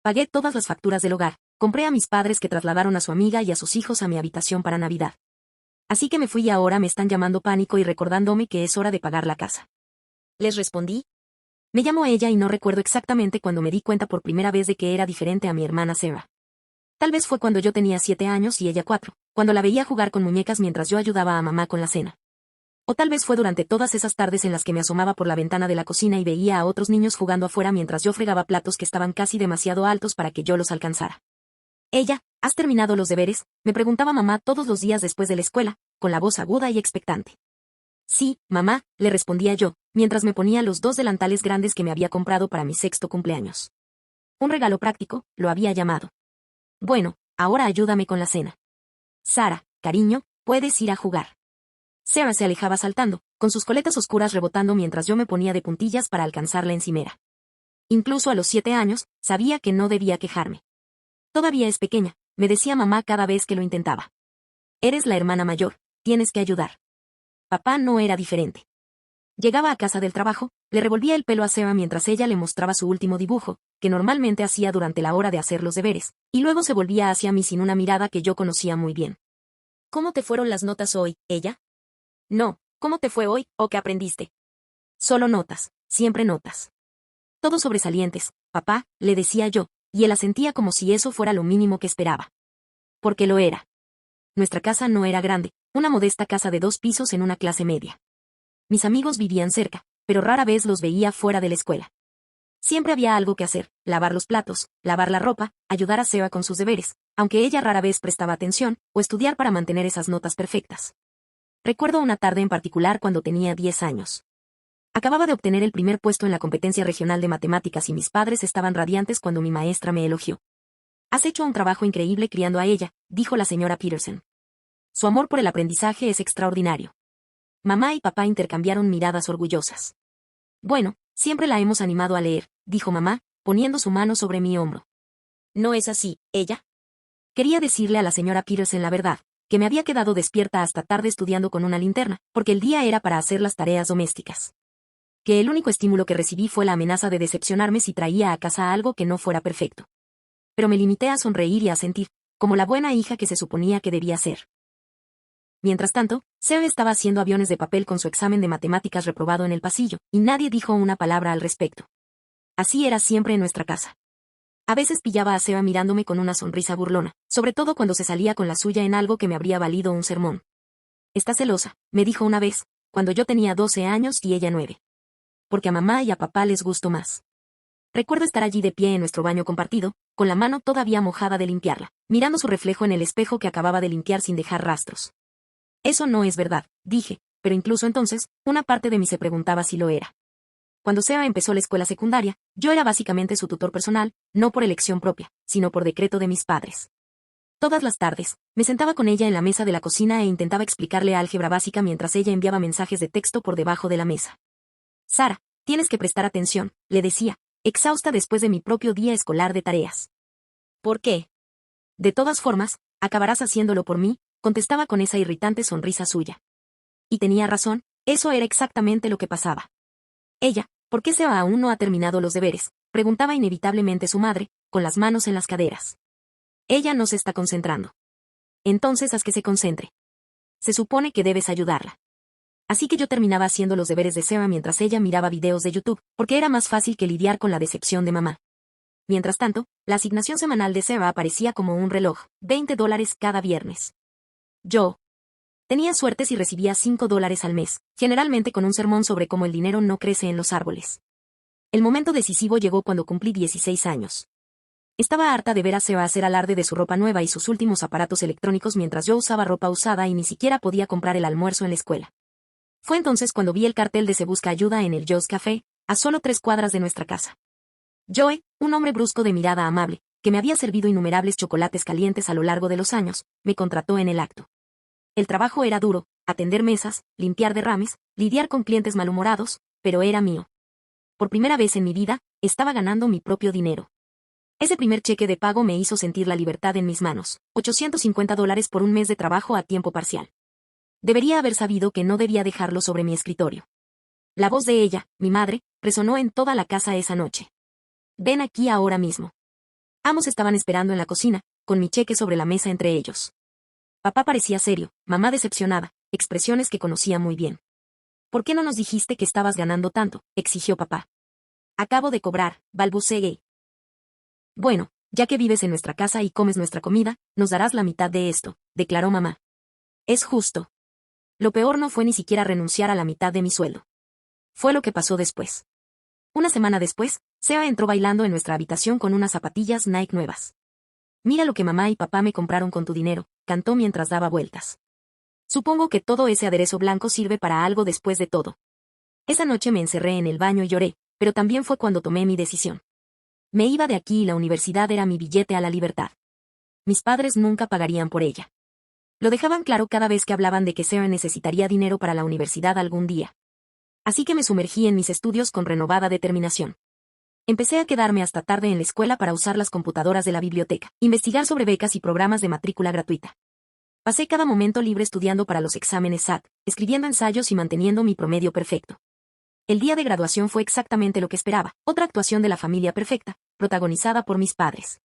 Pagué todas las facturas del hogar, compré a mis padres que trasladaron a su amiga y a sus hijos a mi habitación para Navidad. Así que me fui y ahora me están llamando pánico y recordándome que es hora de pagar la casa. Les respondí. Me llamó ella y no recuerdo exactamente cuando me di cuenta por primera vez de que era diferente a mi hermana Sarah. Tal vez fue cuando yo tenía 7 años y ella 4, cuando la veía jugar con muñecas mientras yo ayudaba a mamá con la cena. O tal vez fue durante todas esas tardes en las que me asomaba por la ventana de la cocina y veía a otros niños jugando afuera mientras yo fregaba platos que estaban casi demasiado altos para que yo los alcanzara. Ella, ¿has terminado los deberes?, me preguntaba mamá todos los días después de la escuela, con la voz aguda y expectante. Sí, mamá, le respondía yo, mientras me ponía los 2 delantales grandes que me había comprado para mi 6º cumpleaños. Un regalo práctico, lo había llamado. Bueno, ahora ayúdame con la cena. Sara, cariño, puedes ir a jugar. Sarah se alejaba saltando, con sus coletas oscuras rebotando mientras yo me ponía de puntillas para alcanzar la encimera. Incluso a los 7 años, sabía que no debía quejarme. Todavía es pequeña, me decía mamá cada vez que lo intentaba. Eres la hermana mayor, tienes que ayudar. Papá no era diferente. Llegaba a casa del trabajo, le revolvía el pelo a Sarah mientras ella le mostraba su último dibujo, que normalmente hacía durante la hora de hacer los deberes, y luego se volvía hacia mí sin una mirada que yo conocía muy bien. ¿Cómo te fueron las notas hoy, ella? No, ¿cómo te fue hoy, o qué aprendiste? Solo notas, siempre notas. Todos sobresalientes, papá, le decía yo, y él asentía como si eso fuera lo mínimo que esperaba. Porque lo era. Nuestra casa no era grande, una modesta casa de 2 pisos en una clase media. Mis amigos vivían cerca, pero rara vez los veía fuera de la escuela. Siempre había algo que hacer, lavar los platos, lavar la ropa, ayudar a Sarah con sus deberes, aunque ella rara vez prestaba atención, o estudiar para mantener esas notas perfectas. Recuerdo una tarde en particular cuando tenía 10 años. Acababa de obtener el primer puesto en la competencia regional de matemáticas y mis padres estaban radiantes cuando mi maestra me elogió. Has hecho un trabajo increíble criando a ella, dijo la señora Peterson. Su amor por el aprendizaje es extraordinario. Mamá y papá intercambiaron miradas orgullosas. Bueno, siempre la hemos animado a leer, dijo mamá, poniendo su mano sobre mi hombro. ¿No es así, ella? Quería decirle a la señora Peterson la verdad, que me había quedado despierta hasta tarde estudiando con una linterna, porque el día era para hacer las tareas domésticas. Que el único estímulo que recibí fue la amenaza de decepcionarme si traía a casa algo que no fuera perfecto. Pero me limité a sonreír y a sentir, como la buena hija que se suponía que debía ser. Mientras tanto, Sarah estaba haciendo aviones de papel con su examen de matemáticas reprobado en el pasillo, y nadie dijo una palabra al respecto. Así era siempre en nuestra casa. A veces pillaba a Sarah mirándome con una sonrisa burlona, sobre todo cuando se salía con la suya en algo que me habría valido un sermón. «Está celosa», me dijo una vez, cuando yo tenía 12 años y ella 9. Porque a mamá y a papá les gustó más. Recuerdo estar allí de pie en nuestro baño compartido, con la mano todavía mojada de limpiarla, mirando su reflejo en el espejo que acababa de limpiar sin dejar rastros. Eso no es verdad, dije, pero incluso entonces, una parte de mí se preguntaba si lo era. Cuando Sarah empezó la escuela secundaria, yo era básicamente su tutor personal, no por elección propia, sino por decreto de mis padres. Todas las tardes, me sentaba con ella en la mesa de la cocina e intentaba explicarle álgebra básica mientras ella enviaba mensajes de texto por debajo de la mesa. Sara, tienes que prestar atención, le decía, exhausta después de mi propio día escolar de tareas. ¿Por qué? De todas formas, acabarás haciéndolo por mí, contestaba con esa irritante sonrisa suya. Y tenía razón, eso era exactamente lo que pasaba. Ella, ¿por qué Seba aún no ha terminado los deberes?, preguntaba inevitablemente su madre, con las manos en las caderas. Ella no se está concentrando. Entonces haz que se concentre. Se supone que debes ayudarla. Así que yo terminaba haciendo los deberes de Sarah mientras ella miraba videos de YouTube, porque era más fácil que lidiar con la decepción de mamá. Mientras tanto, la asignación semanal de Sarah aparecía como un reloj, $20 cada viernes. Yo tenía suerte si recibía $5 al mes, generalmente con un sermón sobre cómo el dinero no crece en los árboles. El momento decisivo llegó cuando cumplí 16 años. Estaba harta de ver a Sarah hacer alarde de su ropa nueva y sus últimos aparatos electrónicos mientras yo usaba ropa usada y ni siquiera podía comprar el almuerzo en la escuela. Fue entonces cuando vi el cartel de Se Busca Ayuda en el Joe's Café, a solo 3 cuadras de nuestra casa. Joe, un hombre brusco de mirada amable, que me había servido innumerables chocolates calientes a lo largo de los años, me contrató en el acto. El trabajo era duro, atender mesas, limpiar derrames, lidiar con clientes malhumorados, pero era mío. Por primera vez en mi vida, estaba ganando mi propio dinero. Ese primer cheque de pago me hizo sentir la libertad en mis manos, $850 por un mes de trabajo a tiempo parcial. Debería haber sabido que no debía dejarlo sobre mi escritorio. La voz de ella, mi madre, resonó en toda la casa esa noche. Ven aquí ahora mismo. Ambos estaban esperando en la cocina, con mi cheque sobre la mesa entre ellos. Papá parecía serio, mamá decepcionada, expresiones que conocía muy bien. ¿Por qué no nos dijiste que estabas ganando tanto?, exigió papá. Acabo de cobrar, balbuceé. Bueno, ya que vives en nuestra casa y comes nuestra comida, nos darás la mitad de esto, declaró mamá. Es justo. Lo peor no fue ni siquiera renunciar a la mitad de mi sueldo. Fue lo que pasó después. Una semana después, Sea entró bailando en nuestra habitación con unas zapatillas Nike nuevas. Mira lo que mamá y papá me compraron con tu dinero, cantó mientras daba vueltas. Supongo que todo ese aderezo blanco sirve para algo después de todo. Esa noche me encerré en el baño y lloré, pero también fue cuando tomé mi decisión. Me iba de aquí y la universidad era mi billete a la libertad. Mis padres nunca pagarían por ella. Lo dejaban claro cada vez que hablaban de que Sarah necesitaría dinero para la universidad algún día. Así que me sumergí en mis estudios con renovada determinación. Empecé a quedarme hasta tarde en la escuela para usar las computadoras de la biblioteca, investigar sobre becas y programas de matrícula gratuita. Pasé cada momento libre estudiando para los exámenes SAT, escribiendo ensayos y manteniendo mi promedio perfecto. El día de graduación fue exactamente lo que esperaba, otra actuación de la familia perfecta, protagonizada por mis padres.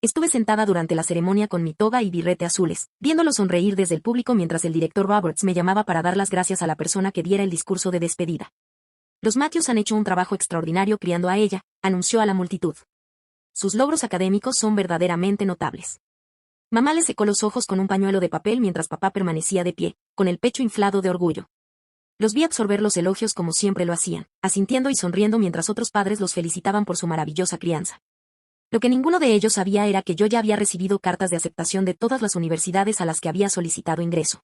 Estuve sentada durante la ceremonia con mi toga y birrete azules, viéndolo sonreír desde el público mientras el director Roberts me llamaba para dar las gracias a la persona que diera el discurso de despedida. Los Matthews han hecho un trabajo extraordinario criando a ella, anunció a la multitud. Sus logros académicos son verdaderamente notables. Mamá le secó los ojos con un pañuelo de papel mientras papá permanecía de pie, con el pecho inflado de orgullo. Los vi absorber los elogios como siempre lo hacían, asintiendo y sonriendo mientras otros padres los felicitaban por su maravillosa crianza. Lo que ninguno de ellos sabía era que yo ya había recibido cartas de aceptación de todas las universidades a las que había solicitado ingreso.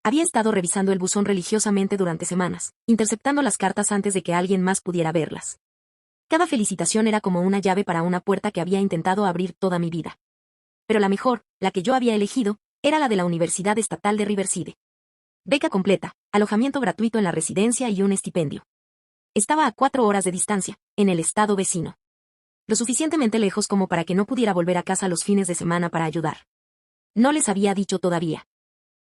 Había estado revisando el buzón religiosamente durante semanas, interceptando las cartas antes de que alguien más pudiera verlas. Cada felicitación era como una llave para una puerta que había intentado abrir toda mi vida. Pero la mejor, la que yo había elegido, era la de la Universidad Estatal de Riverside. Beca completa, alojamiento gratuito en la residencia y un estipendio. Estaba a 4 horas de distancia, en el estado vecino. Lo suficientemente lejos como para que no pudiera volver a casa los fines de semana para ayudar. No les había dicho todavía.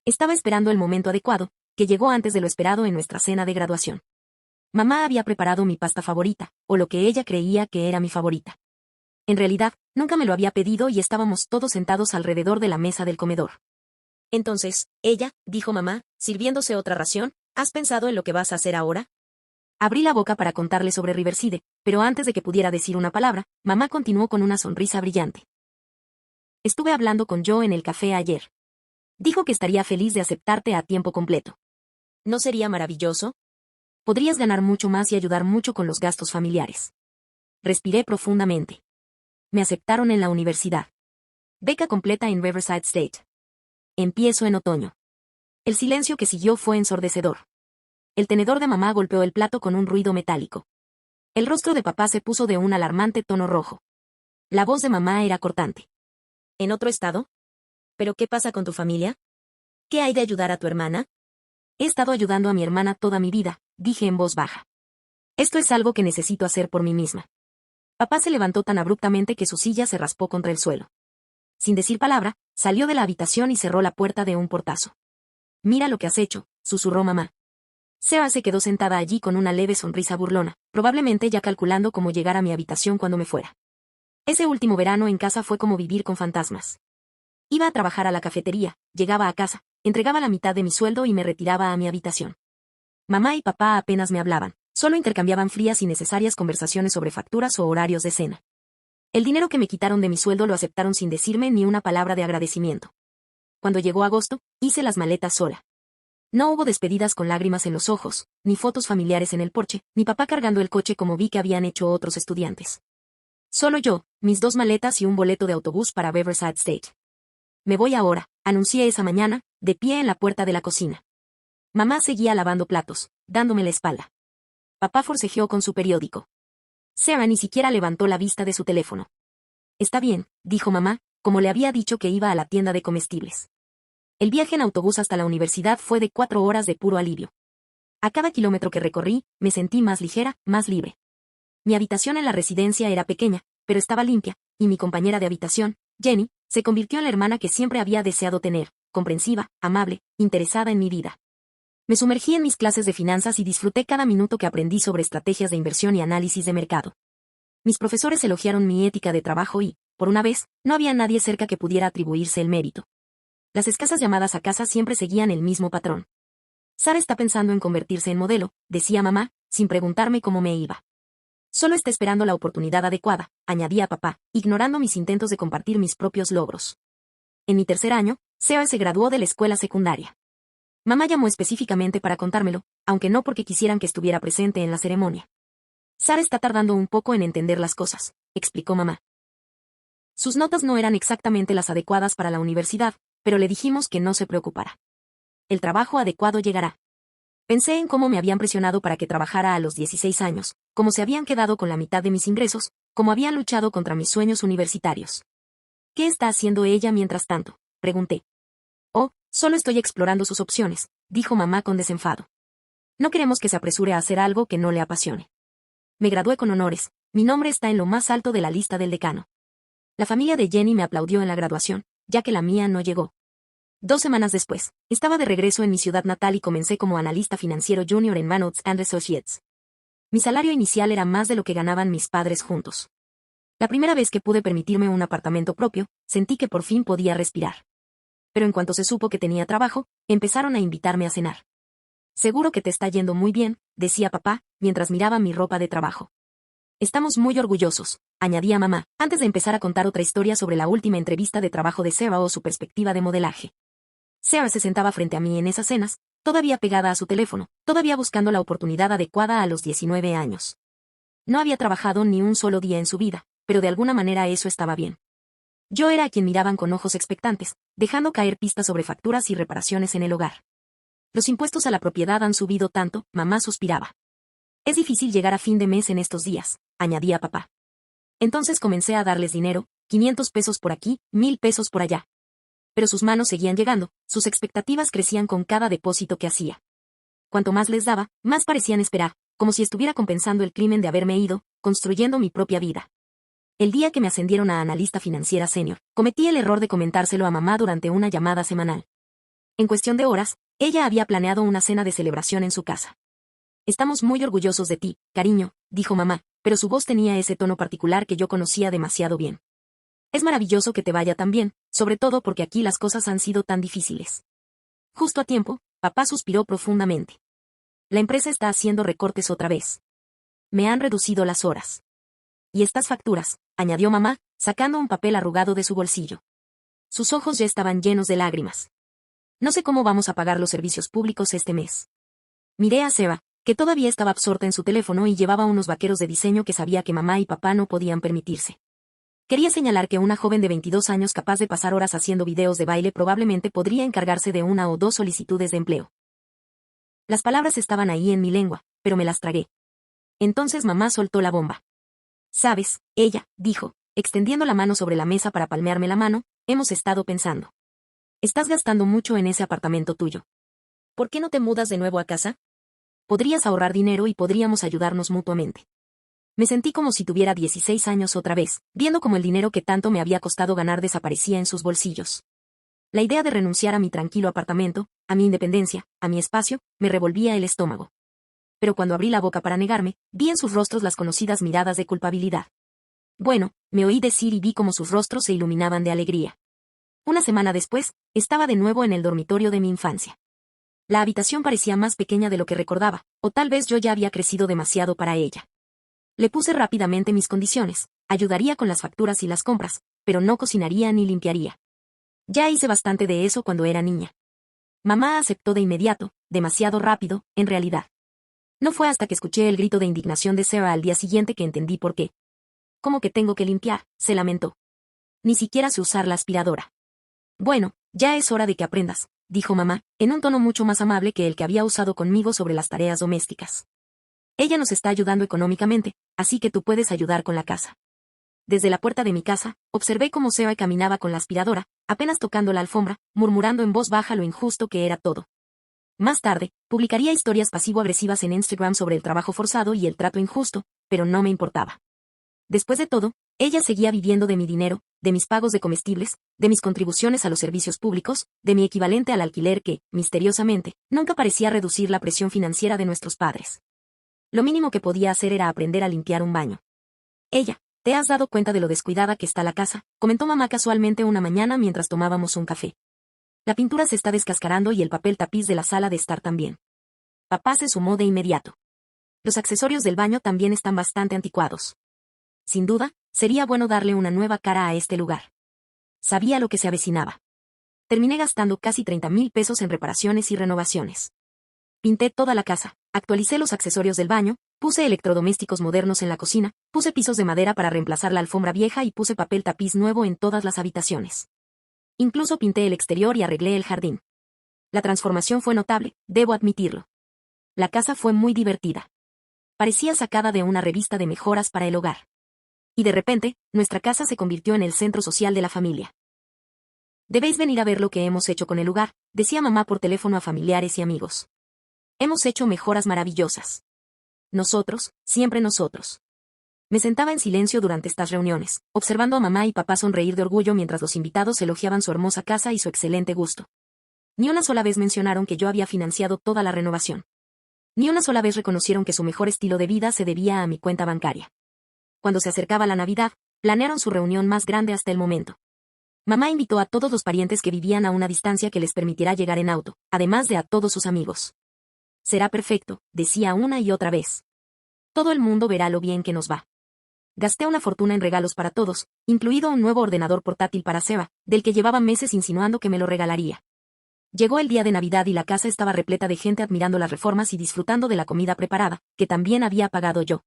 Estaba esperando el momento adecuado, que llegó antes de lo esperado en nuestra cena de graduación. Mamá había preparado mi pasta favorita, o lo que ella creía que era mi favorita. En realidad, nunca me lo había pedido y estábamos todos sentados alrededor de la mesa del comedor. Entonces, dijo mamá, sirviéndose otra ración, ¿has pensado en lo que vas a hacer ahora? Abrí la boca para contarle sobre Riverside, pero antes de que pudiera decir una palabra, mamá continuó con una sonrisa brillante. Estuve hablando con Joe en el café ayer. Dijo que estaría feliz de aceptarte a tiempo completo. ¿No sería maravilloso? Podrías ganar mucho más y ayudar mucho con los gastos familiares. Respiré profundamente. Me aceptaron en la universidad. Beca completa en Riverside State. Empiezo en otoño. El silencio que siguió fue ensordecedor. El tenedor de mamá golpeó el plato con un ruido metálico. El rostro de papá se puso de un alarmante tono rojo. La voz de mamá era cortante. ¿En otro estado? ¿Pero qué pasa con tu familia? ¿Qué hay de ayudar a tu hermana? He estado ayudando a mi hermana toda mi vida, dije en voz baja. Esto es algo que necesito hacer por mí misma. Papá se levantó tan abruptamente que su silla se raspó contra el suelo. Sin decir palabra, salió de la habitación y cerró la puerta de un portazo. Mira lo que has hecho, susurró mamá. Sarah se quedó sentada allí con una leve sonrisa burlona, probablemente ya calculando cómo llegar a mi habitación cuando me fuera. Ese último verano en casa fue como vivir con fantasmas. Iba a trabajar a la cafetería, llegaba a casa, entregaba la mitad de mi sueldo y me retiraba a mi habitación. Mamá y papá apenas me hablaban, solo intercambiaban frías y necesarias conversaciones sobre facturas o horarios de cena. El dinero que me quitaron de mi sueldo lo aceptaron sin decirme ni una palabra de agradecimiento. Cuando llegó agosto, hice las maletas sola. No hubo despedidas con lágrimas en los ojos, ni fotos familiares en el porche, ni papá cargando el coche como vi que habían hecho otros estudiantes. Solo yo, mis 2 maletas y un boleto de autobús para Riverside State. Me voy ahora, anuncié esa mañana, de pie en la puerta de la cocina. Mamá seguía lavando platos, dándome la espalda. Papá forcejeó con su periódico. Sarah ni siquiera levantó la vista de su teléfono. Está bien, dijo mamá, como le había dicho que iba a la tienda de comestibles. El viaje en autobús hasta la universidad fue de 4 horas de puro alivio. A cada kilómetro que recorrí, me sentí más ligera, más libre. Mi habitación en la residencia era pequeña, pero estaba limpia, y mi compañera de habitación, Jenny, se convirtió en la hermana que siempre había deseado tener, comprensiva, amable, interesada en mi vida. Me sumergí en mis clases de finanzas y disfruté cada minuto que aprendí sobre estrategias de inversión y análisis de mercado. Mis profesores elogiaron mi ética de trabajo y, por una vez, no había nadie cerca que pudiera atribuirse el mérito. Las escasas llamadas a casa siempre seguían el mismo patrón. Sara está pensando en convertirse en modelo, decía mamá, sin preguntarme cómo me iba. Solo está esperando la oportunidad adecuada, añadía papá, ignorando mis intentos de compartir mis propios logros. En mi tercer año, Sara se graduó de la escuela secundaria. Mamá llamó específicamente para contármelo, aunque no porque quisieran que estuviera presente en la ceremonia. Sara está tardando un poco en entender las cosas, explicó mamá. Sus notas no eran exactamente las adecuadas para la universidad, pero le dijimos que no se preocupara. El trabajo adecuado llegará. Pensé en cómo me habían presionado para que trabajara a los 16 años, cómo se habían quedado con la mitad de mis ingresos, cómo habían luchado contra mis sueños universitarios. ¿Qué está haciendo ella mientras tanto?, pregunté. Oh, solo estoy explorando sus opciones, dijo mamá con desenfado. No queremos que se apresure a hacer algo que no le apasione. Me gradué con honores, mi nombre está en lo más alto de la lista del decano. La familia de Jenny me aplaudió en la graduación, ya que la mía no llegó. 2 semanas después, estaba de regreso en mi ciudad natal y comencé como analista financiero junior en Manoots & Associates. Mi salario inicial era más de lo que ganaban mis padres juntos. La primera vez que pude permitirme un apartamento propio, sentí que por fin podía respirar. Pero en cuanto se supo que tenía trabajo, empezaron a invitarme a cenar. Seguro que te está yendo muy bien, decía papá, mientras miraba mi ropa de trabajo. Estamos muy orgullosos, añadía mamá, antes de empezar a contar otra historia sobre la última entrevista de trabajo de Sara o su perspectiva de modelaje. Sara se sentaba frente a mí en esas cenas, todavía pegada a su teléfono, todavía buscando la oportunidad adecuada a los 19 años. No había trabajado ni un solo día en su vida, pero de alguna manera eso estaba bien. Yo era a quien miraban con ojos expectantes, dejando caer pistas sobre facturas y reparaciones en el hogar. Los impuestos a la propiedad han subido tanto, mamá suspiraba. Es difícil llegar a fin de mes en estos días, añadía papá. Entonces comencé a darles dinero, 500 pesos por aquí, 1000 pesos por allá. Pero sus manos seguían llegando, sus expectativas crecían con cada depósito que hacía. Cuanto más les daba, más parecían esperar, como si estuviera compensando el crimen de haberme ido, construyendo mi propia vida. El día que me ascendieron a analista financiera senior, cometí el error de comentárselo a mamá durante una llamada semanal. En cuestión de horas, ella había planeado una cena de celebración en su casa. Estamos muy orgullosos de ti, cariño, dijo mamá, pero su voz tenía ese tono particular que yo conocía demasiado bien. Es maravilloso que te vaya tan bien, sobre todo porque aquí las cosas han sido tan difíciles. Justo a tiempo, papá suspiró profundamente. La empresa está haciendo recortes otra vez. Me han reducido las horas. Y estas facturas, añadió mamá, sacando un papel arrugado de su bolsillo. Sus ojos ya estaban llenos de lágrimas. No sé cómo vamos a pagar los servicios públicos este mes. Miré a Sara, que todavía estaba absorta en su teléfono y llevaba unos vaqueros de diseño que sabía que mamá y papá no podían permitirse. Quería señalar que una joven de 22 años capaz de pasar horas haciendo videos de baile probablemente podría encargarse de 1 o 2 solicitudes de empleo. Las palabras estaban ahí en mi lengua, pero me las tragué. Entonces mamá soltó la bomba. Sabes, ella, dijo, extendiendo la mano sobre la mesa para palmearme la mano, hemos estado pensando. Estás gastando mucho en ese apartamento tuyo. ¿Por qué no te mudas de nuevo a casa? Podrías ahorrar dinero y podríamos ayudarnos mutuamente. Me sentí como si tuviera 16 años otra vez, viendo cómo el dinero que tanto me había costado ganar desaparecía en sus bolsillos. La idea de renunciar a mi tranquilo apartamento, a mi independencia, a mi espacio, me revolvía el estómago. Pero cuando abrí la boca para negarme, vi en sus rostros las conocidas miradas de culpabilidad. Bueno, me oí decir y vi cómo sus rostros se iluminaban de alegría. Una semana después, estaba de nuevo en el dormitorio de mi infancia. La habitación parecía más pequeña de lo que recordaba, o tal vez yo ya había crecido demasiado para ella. Le puse rápidamente mis condiciones, ayudaría con las facturas y las compras, pero no cocinaría ni limpiaría. Ya hice bastante de eso cuando era niña. Mamá aceptó de inmediato, demasiado rápido, en realidad. No fue hasta que escuché el grito de indignación de Sara al día siguiente que entendí por qué. ¿Cómo que tengo que limpiar?, se lamentó. Ni siquiera sé usar la aspiradora. Bueno, ya es hora de que aprendas, dijo mamá, en un tono mucho más amable que el que había usado conmigo sobre las tareas domésticas. Ella nos está ayudando económicamente, así que tú puedes ayudar con la casa. Desde la puerta de mi casa, observé cómo Sara caminaba con la aspiradora, apenas tocando la alfombra, murmurando en voz baja lo injusto que era todo. Más tarde, publicaría historias pasivo-agresivas en Instagram sobre el trabajo forzado y el trato injusto, pero no me importaba. Después de todo, ella seguía viviendo de mi dinero, de mis pagos de comestibles, de mis contribuciones a los servicios públicos, de mi equivalente al alquiler que, misteriosamente, nunca parecía reducir la presión financiera de nuestros padres. Lo mínimo que podía hacer era aprender a limpiar un baño. Ella, ¿Te has dado cuenta de lo descuidada que está la casa?, comentó mamá casualmente una mañana mientras tomábamos un café. La pintura se está descascarando y el papel tapiz de la sala de estar también. Papá se sumó de inmediato. Los accesorios del baño también están bastante anticuados. Sin duda, sería bueno darle una nueva cara a este lugar. Sabía lo que se avecinaba. Terminé gastando casi 30,000 pesos en reparaciones y renovaciones. Pinté toda la casa, actualicé los accesorios del baño, puse electrodomésticos modernos en la cocina, puse pisos de madera para reemplazar la alfombra vieja y puse papel tapiz nuevo en todas las habitaciones. Incluso pinté el exterior y arreglé el jardín. La transformación fue notable, debo admitirlo. La casa fue muy divertida. Parecía sacada de una revista de mejoras para el hogar. Y de repente, nuestra casa se convirtió en el centro social de la familia. Debéis venir a ver lo que hemos hecho con el lugar, decía mamá por teléfono a familiares y amigos. Hemos hecho mejoras maravillosas. Nosotros, siempre nosotros. Me sentaba en silencio durante estas reuniones, observando a mamá y papá sonreír de orgullo mientras los invitados elogiaban su hermosa casa y su excelente gusto. Ni una sola vez mencionaron que yo había financiado toda la renovación. Ni una sola vez reconocieron que su mejor estilo de vida se debía a mi cuenta bancaria. Cuando se acercaba la Navidad, planearon su reunión más grande hasta el momento. Mamá invitó a todos los parientes que vivían a una distancia que les permitirá llegar en auto, además de a todos sus amigos. Será perfecto, decía una y otra vez. Todo el mundo verá lo bien que nos va. Gasté una fortuna en regalos para todos, incluido un nuevo ordenador portátil para Seba, del que llevaba meses insinuando que me lo regalaría. Llegó el día de Navidad y la casa estaba repleta de gente admirando las reformas y disfrutando de la comida preparada, que también había pagado yo.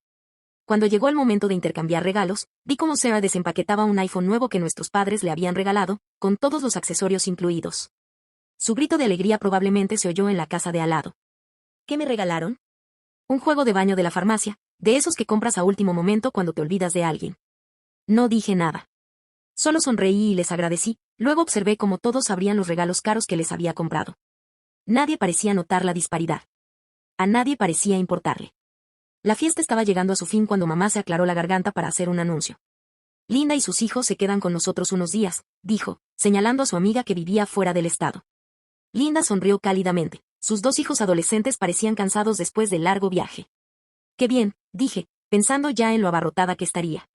Cuando llegó el momento de intercambiar regalos, vi cómo Sarah desempaquetaba un iPhone nuevo que nuestros padres le habían regalado, con todos los accesorios incluidos. Su grito de alegría probablemente se oyó en la casa de al lado. ¿Qué me regalaron? Un juego de baño de la farmacia, de esos que compras a último momento cuando te olvidas de alguien. No dije nada. Solo sonreí y les agradecí, luego observé cómo todos abrían los regalos caros que les había comprado. Nadie parecía notar la disparidad. A nadie parecía importarle. La fiesta estaba llegando a su fin cuando mamá se aclaró la garganta para hacer un anuncio. Linda y sus hijos se quedan con nosotros unos días, dijo, señalando a su amiga que vivía fuera del estado. Linda sonrió cálidamente. Sus 2 hijos adolescentes parecían cansados después del largo viaje. Qué bien, dije, pensando ya en lo abarrotada que estaría.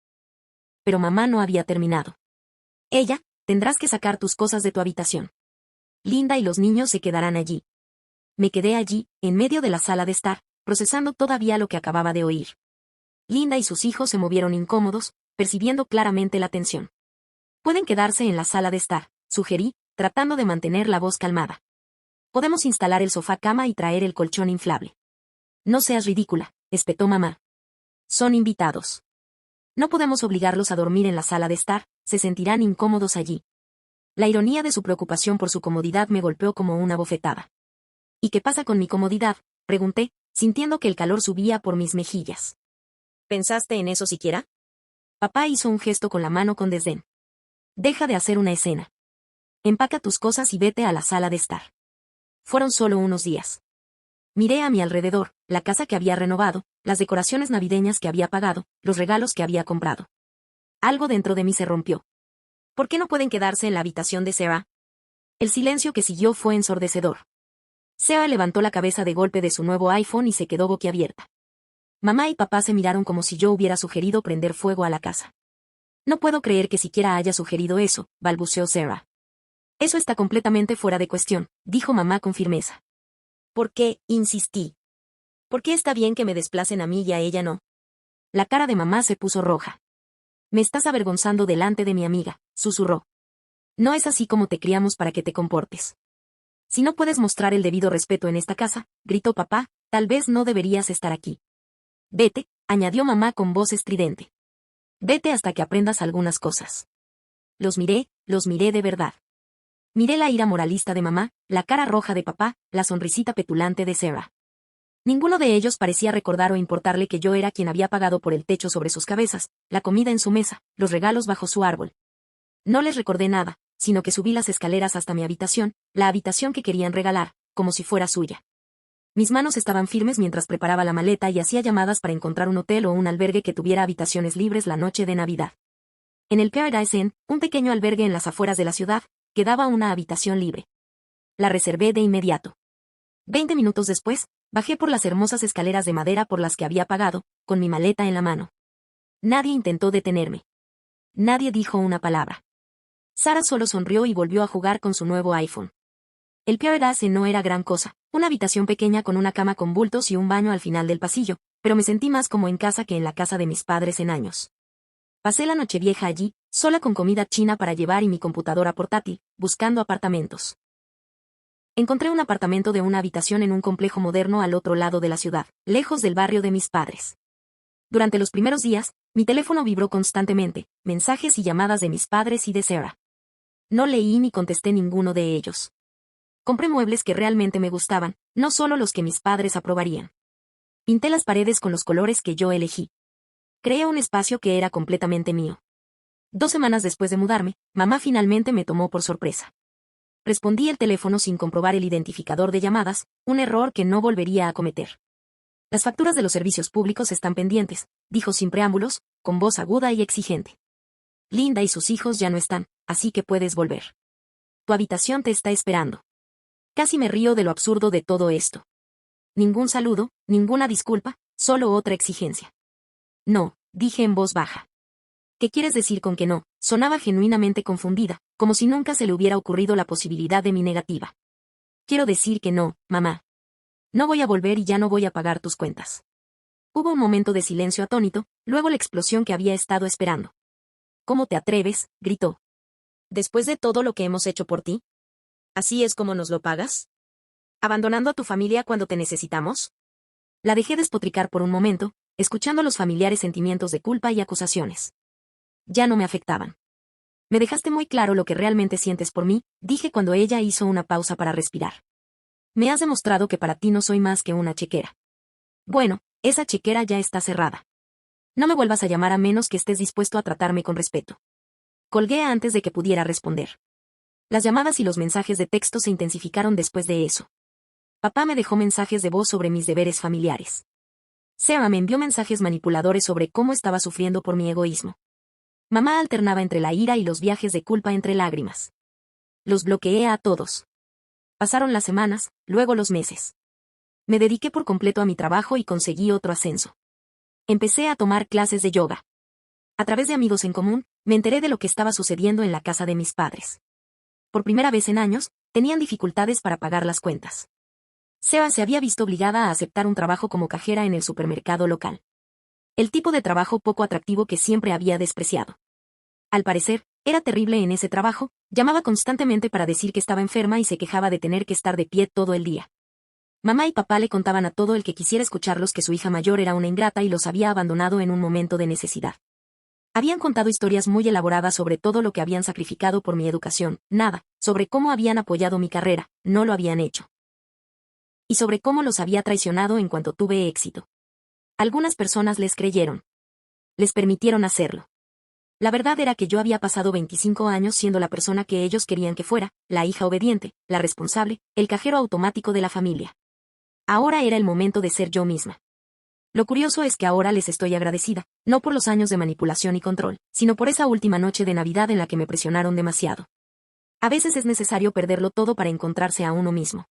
Pero mamá no había terminado. Ella, tendrás que sacar tus cosas de tu habitación. Linda y los niños se quedarán allí. Me quedé allí, en medio de la sala de estar, procesando todavía lo que acababa de oír. Linda y sus hijos se movieron incómodos, percibiendo claramente la tensión. Pueden quedarse en la sala de estar, sugerí, tratando de mantener la voz calmada. Podemos instalar el sofá cama y traer el colchón inflable. No seas ridícula, espetó mamá. Son invitados. No podemos obligarlos a dormir en la sala de estar, se sentirán incómodos allí. La ironía de su preocupación por su comodidad me golpeó como una bofetada. ¿Y qué pasa con mi comodidad?, pregunté, sintiendo que el calor subía por mis mejillas. ¿Pensaste en eso siquiera? Papá hizo un gesto con la mano con desdén. Deja de hacer una escena. Empaca tus cosas y vete a la sala de estar. Fueron solo unos días. Miré a mi alrededor, la casa que había renovado, las decoraciones navideñas que había pagado, los regalos que había comprado. Algo dentro de mí se rompió. ¿Por qué no pueden quedarse en la habitación de Sarah? El silencio que siguió fue ensordecedor. Sarah levantó la cabeza de golpe de su nuevo iPhone y se quedó boquiabierta. Mamá y papá se miraron como si yo hubiera sugerido prender fuego a la casa. No puedo creer que siquiera haya sugerido eso, balbuceó Sarah. Eso está completamente fuera de cuestión, dijo mamá con firmeza. ¿Por qué? Insistí. ¿Por qué está bien que me desplacen a mí y a ella no? La cara de mamá se puso roja. Me estás avergonzando delante de mi amiga, susurró. No es así como te criamos para que te comportes. Si no puedes mostrar el debido respeto en esta casa, gritó papá, tal vez no deberías estar aquí. Vete, añadió mamá con voz estridente. Vete hasta que aprendas algunas cosas. Los miré de verdad. Miré la ira moralista de mamá, la cara roja de papá, la sonrisita petulante de Sarah. Ninguno de ellos parecía recordar o importarle que yo era quien había pagado por el techo sobre sus cabezas, la comida en su mesa, los regalos bajo su árbol. No les recordé nada, sino que subí las escaleras hasta mi habitación, la habitación que querían regalar, como si fuera suya. Mis manos estaban firmes mientras preparaba la maleta y hacía llamadas para encontrar un hotel o un albergue que tuviera habitaciones libres la noche de Navidad. En el Paradise Inn, un pequeño albergue en las afueras de la ciudad, quedaba una habitación libre. La reservé de inmediato. 20 minutos después, bajé por las hermosas escaleras de madera por las que había pagado, con mi maleta en la mano. Nadie intentó detenerme. Nadie dijo una palabra. Sara solo sonrió y volvió a jugar con su nuevo iPhone. El PRS no era gran cosa, una habitación pequeña con una cama con bultos y un baño al final del pasillo, pero me sentí más como en casa que en la casa de mis padres en años. Pasé la nochevieja allí, sola con comida china para llevar y mi computadora portátil, buscando apartamentos. Encontré un apartamento de una habitación en un complejo moderno al otro lado de la ciudad, lejos del barrio de mis padres. Durante los primeros días, mi teléfono vibró constantemente, mensajes y llamadas de mis padres y de Sarah. No leí ni contesté ninguno de ellos. Compré muebles que realmente me gustaban, no solo los que mis padres aprobarían. Pinté las paredes con los colores que yo elegí. Creé un espacio que era completamente mío. 2 semanas después de mudarme, mamá finalmente me tomó por sorpresa. Respondí el teléfono sin comprobar el identificador de llamadas, un error que no volvería a cometer. Las facturas de los servicios públicos están pendientes, dijo sin preámbulos, con voz aguda y exigente. Linda y sus hijos ya no están, así que puedes volver. Tu habitación te está esperando. Casi me río de lo absurdo de todo esto. Ningún saludo, ninguna disculpa, solo otra exigencia. No, dije en voz baja. ¿Qué quieres decir con que no? Sonaba genuinamente confundida, como si nunca se le hubiera ocurrido la posibilidad de mi negativa. Quiero decir que no, mamá. No voy a volver y ya no voy a pagar tus cuentas. Hubo un momento de silencio atónito, luego la explosión que había estado esperando. ¿Cómo te atreves?, gritó. ¿Después de todo lo que hemos hecho por ti? ¿Así es como nos lo pagas? ¿Abandonando a tu familia cuando te necesitamos? La dejé despotricar por un momento, escuchando los familiares sentimientos de culpa y acusaciones. Ya no me afectaban. Me dejaste muy claro lo que realmente sientes por mí, dije cuando ella hizo una pausa para respirar. Me has demostrado que para ti no soy más que una chequera. Bueno, esa chequera ya está cerrada. No me vuelvas a llamar a menos que estés dispuesto a tratarme con respeto. Colgué antes de que pudiera responder. Las llamadas y los mensajes de texto se intensificaron después de eso. Papá me dejó mensajes de voz sobre mis deberes familiares. Sarah me envió mensajes manipuladores sobre cómo estaba sufriendo por mi egoísmo. Mamá alternaba entre la ira y los viajes de culpa entre lágrimas. Los bloqueé a todos. Pasaron las semanas, luego los meses. Me dediqué por completo a mi trabajo y conseguí otro ascenso. Empecé a tomar clases de yoga. A través de amigos en común, me enteré de lo que estaba sucediendo en la casa de mis padres. Por primera vez en años, tenían dificultades para pagar las cuentas. Sarah se había visto obligada a aceptar un trabajo como cajera en el supermercado local. El tipo de trabajo poco atractivo que siempre había despreciado. Al parecer, era terrible en ese trabajo, llamaba constantemente para decir que estaba enferma y se quejaba de tener que estar de pie todo el día. Mamá y papá le contaban a todo el que quisiera escucharlos que su hija mayor era una ingrata y los había abandonado en un momento de necesidad. Habían contado historias muy elaboradas sobre todo lo que habían sacrificado por mi educación, nada, sobre cómo habían apoyado mi carrera, no lo habían hecho. Y sobre cómo los había traicionado en cuanto tuve éxito. Algunas personas les creyeron. Les permitieron hacerlo. La verdad era que yo había pasado 25 años siendo la persona que ellos querían que fuera, la hija obediente, la responsable, el cajero automático de la familia. Ahora era el momento de ser yo misma. Lo curioso es que ahora les estoy agradecida, no por los años de manipulación y control, sino por esa última noche de Navidad en la que me presionaron demasiado. A veces es necesario perderlo todo para encontrarse a uno mismo.